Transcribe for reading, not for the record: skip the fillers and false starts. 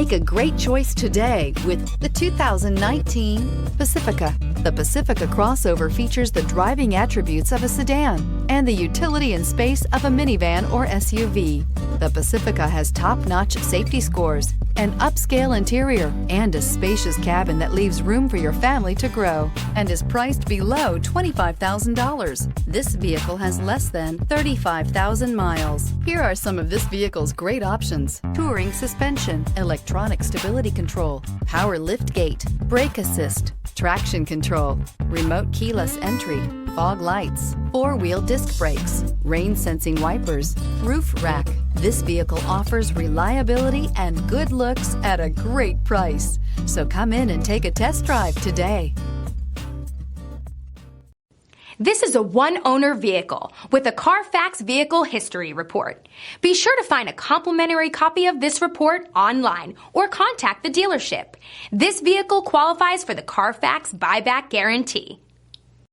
Make a great choice today with the 2019 Pacifica. The Pacifica crossover features the driving attributes of a sedan and the utility and space of a minivan or SUV. The Pacifica has top-notch safety scores, an upscale interior, and a spacious cabin that leaves room for your family to grow, and is priced below $25,000. This vehicle has less than 35,000 miles. Here are some of this vehicle's great options: touring suspension, electronic stability control, power liftgate, brake assist, traction control, remote keyless entry, fog lights, four-wheel disc brakes, rain-sensing wipers, roof rack. This vehicle offers reliability and good looks at a great price. So come in and take a test drive today. This is a one-owner vehicle with a Carfax Vehicle History Report. Be sure to find a complimentary copy of this report online or contact the dealership. This vehicle qualifies for the Carfax Buyback Guarantee.